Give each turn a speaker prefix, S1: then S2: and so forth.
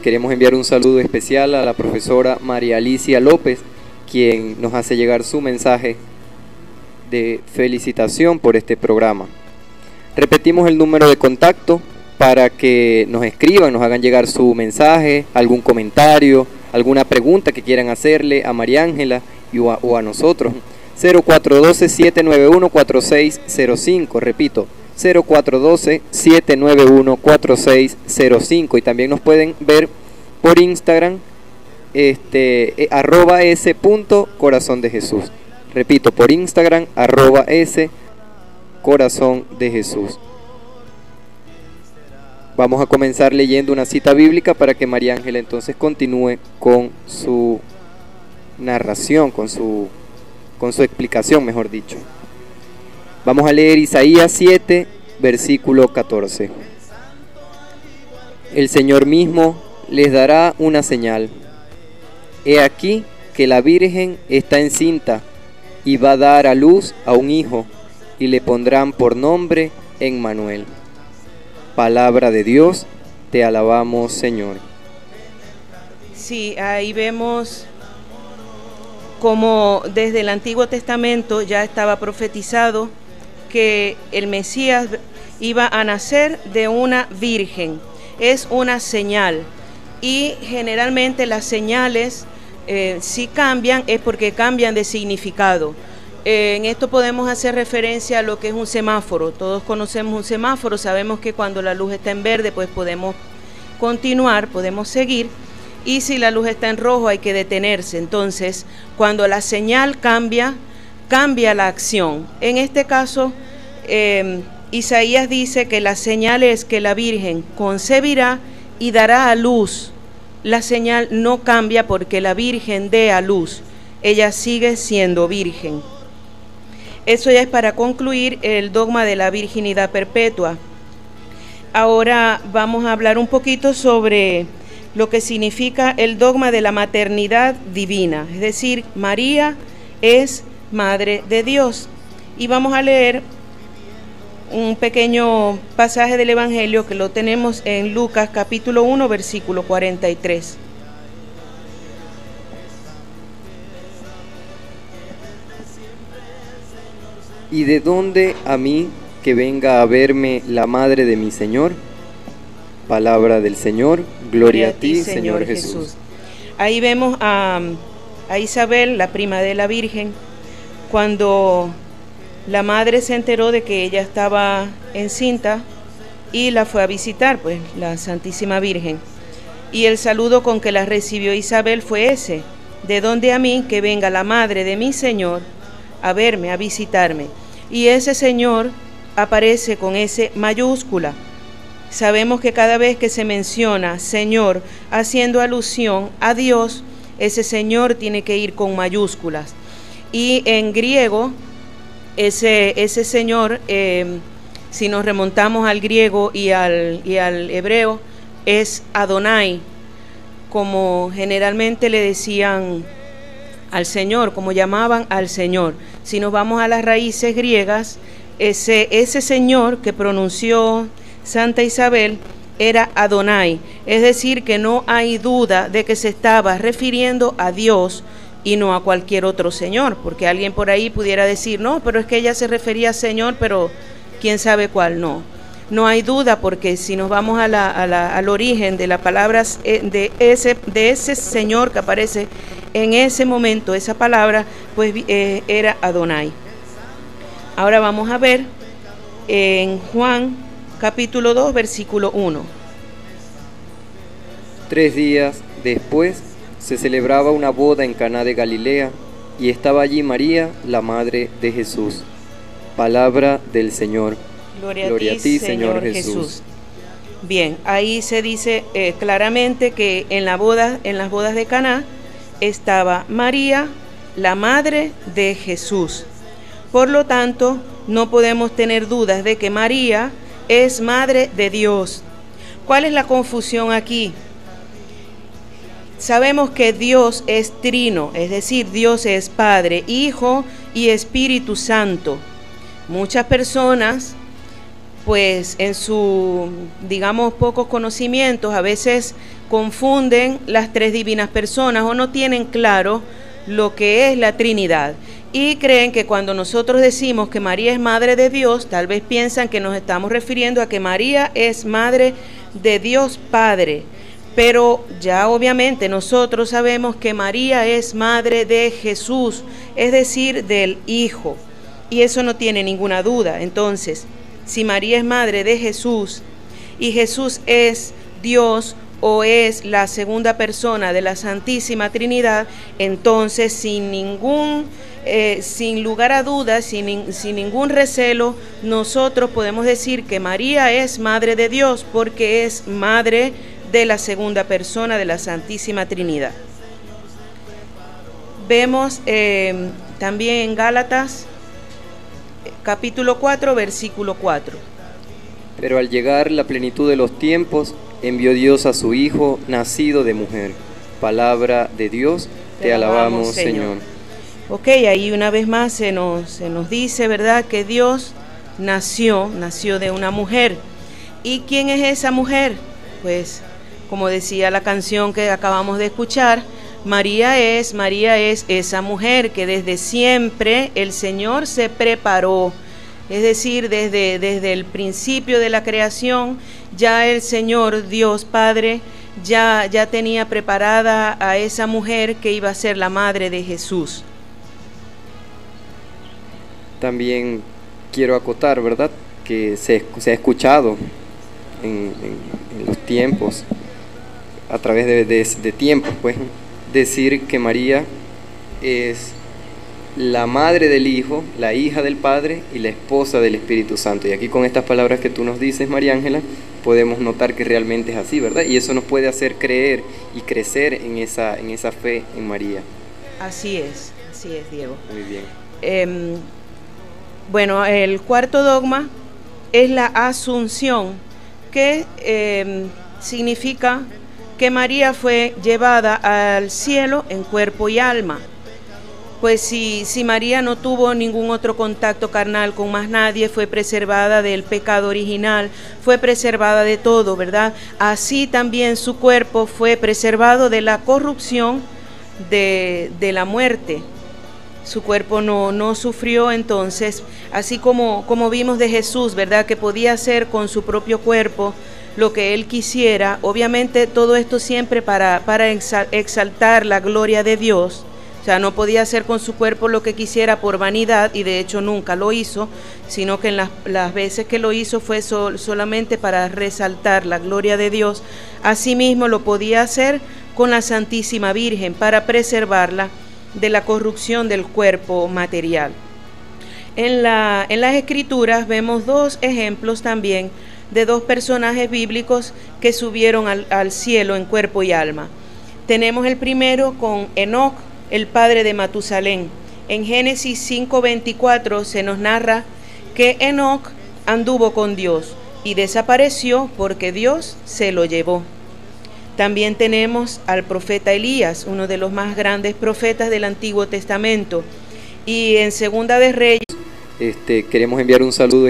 S1: Queremos enviar un saludo especial a la profesora María Alicia López, quien nos hace llegar su mensaje de felicitación por este programa. Repetimos el número de contacto para que nos escriban, nos hagan llegar su mensaje, algún comentario, alguna pregunta que quieran hacerle a María Ángela o a nosotros. 0412-791-4605, repito, 0412-791-4605, y también nos pueden ver por Instagram, @s.corazón de Jesús. Repito, por Instagram, @s.corazón de Jesús. Vamos a comenzar leyendo una cita bíblica para que María Ángela entonces continúe con su narración, con su explicación, mejor dicho. Vamos a leer Isaías 7, versículo 14. El Señor mismo les dará una señal. He aquí que la Virgen está encinta y va a dar a luz a un hijo, y le pondrán por nombre Emmanuel. Palabra de Dios, te alabamos, Señor.
S2: Sí, ahí vemos como desde el Antiguo Testamento ya estaba profetizado que el Mesías iba a nacer de una virgen. Es una señal, y generalmente las señales, si cambian, es porque cambian de significado. En esto podemos hacer referencia a lo que es un semáforo. Todos conocemos un semáforo, sabemos que cuando la luz está en verde, pues podemos continuar, podemos seguir, y si la luz está en rojo hay que detenerse. Entonces, cuando la señal cambia, cambia la acción. En este caso, Isaías dice que la señal es que la Virgen concebirá y dará a luz. La señal no cambia porque la Virgen dé a luz, ella sigue siendo virgen. Eso ya es para concluir el dogma de la virginidad perpetua. Ahora vamos a hablar un poquito sobre lo que significa el dogma de la maternidad divina, es decir, María es Madre de Dios. Y vamos a leer un pequeño pasaje del Evangelio que lo tenemos en Lucas capítulo 1, versículo 43.
S1: ¿Y de dónde a mí que venga a verme la madre de mi Señor? Palabra del Señor, gloria a ti, Señor Jesús.
S2: Ahí vemos a Isabel, la prima de la Virgen, cuando la madre se enteró de que ella estaba encinta y la fue a visitar, pues la Santísima Virgen. Y el saludo con que la recibió Isabel fue ese: ¿de dónde a mí que venga la madre de mi Señor a verme, a visitarme? Y ese Señor aparece con ese mayúscula. Sabemos que cada vez que se menciona Señor haciendo alusión a Dios, ese Señor tiene que ir con mayúsculas. Y en griego, ese Señor, si nos remontamos al griego y al hebreo, es Adonai, como generalmente le decían al Señor, como llamaban al Señor. Si nos vamos a las raíces griegas, ese Señor que pronunció Santa Isabel era Adonai, es decir, que no hay duda de que se estaba refiriendo a Dios y no a cualquier otro Señor, porque alguien por ahí pudiera decir, no, pero es que ella se refería a Señor, pero quién sabe cuál. No hay duda, porque si nos vamos al origen de la palabra, de ese Señor que aparece en ese momento, esa palabra, pues era Adonai. Ahora vamos a ver en Juan capítulo 2, versículo 1.
S1: 3 días después se celebraba una boda en Caná de Galilea, y estaba allí María, la madre de Jesús. Palabra del Señor.
S2: Gloria a ti, Señor Jesús. Bien, ahí se dice claramente que en las bodas de Caná estaba María, la madre de Jesús. Por lo tanto, no podemos tener dudas de que María es madre de Dios. ¿Cuál es la confusión aquí? Sabemos que Dios es trino, es decir, Dios es Padre, Hijo y Espíritu Santo. Muchas personas pues en su, digamos, pocos conocimientos, a veces confunden las tres divinas personas o no tienen claro lo que es la Trinidad. Y creen que cuando nosotros decimos que María es Madre de Dios, tal vez piensan que nos estamos refiriendo a que María es Madre de Dios Padre. Pero ya obviamente nosotros sabemos que María es Madre de Jesús, es decir, del Hijo. Y eso no tiene ninguna duda. Entonces, si María es Madre de Jesús y Jesús es Dios o es la segunda persona de la Santísima Trinidad, entonces sin lugar a dudas, sin ningún recelo, nosotros podemos decir que María es Madre de Dios porque es Madre de la segunda persona de la Santísima Trinidad. Vemos también en Gálatas capítulo 4, versículo 4.
S1: Pero al llegar la plenitud de los tiempos, envió Dios a su Hijo, nacido de mujer. Palabra de Dios, te alabamos, Señor.
S2: Ok, ahí una vez más se nos dice, ¿verdad?, que Dios nació de una mujer. ¿Y quién es esa mujer? Pues, como decía la canción que acabamos de escuchar, María es esa mujer que desde siempre el Señor se preparó. Es decir, desde el principio de la creación, ya el Señor, Dios Padre, ya tenía preparada a esa mujer que iba a ser la madre de Jesús.
S1: También quiero acotar, ¿verdad?, que se ha escuchado en los tiempos, a través de tiempos, pues, decir que María es la madre del Hijo, la hija del Padre y la esposa del Espíritu Santo. Y aquí con estas palabras que tú nos dices, María Ángela, podemos notar que realmente es así, ¿verdad? Y eso nos puede hacer creer y crecer en esa fe en María.
S2: Así es, Diego.
S1: Muy bien.
S2: Bueno, el cuarto dogma es la asunción, que significa que María fue llevada al cielo en cuerpo y alma. Pues si María no tuvo ningún otro contacto carnal con más nadie, fue preservada del pecado original, fue preservada de todo, ¿verdad? Así también su cuerpo fue preservado de la corrupción de la muerte. Su cuerpo no sufrió, entonces, así como vimos de Jesús, ¿verdad?, que podía hacer con su propio cuerpo lo que él quisiera. Obviamente todo esto siempre para exaltar la gloria de Dios. O sea, no podía hacer con su cuerpo lo que quisiera por vanidad, y de hecho nunca lo hizo, sino que en las veces que lo hizo fue solamente para resaltar la gloria de Dios. Asimismo lo podía hacer con la Santísima Virgen para preservarla de la corrupción del cuerpo material. En las Escrituras vemos dos ejemplos también de dos personajes bíblicos que subieron al cielo en cuerpo y alma. Tenemos el primero con Enoc, el padre de Matusalén. En Génesis 5:24 se nos narra que Enoc anduvo con Dios y desapareció porque Dios se lo llevó. También tenemos al profeta Elías, uno de los más grandes profetas del Antiguo Testamento. Y en Segunda de Reyes,
S1: queremos enviar un saludo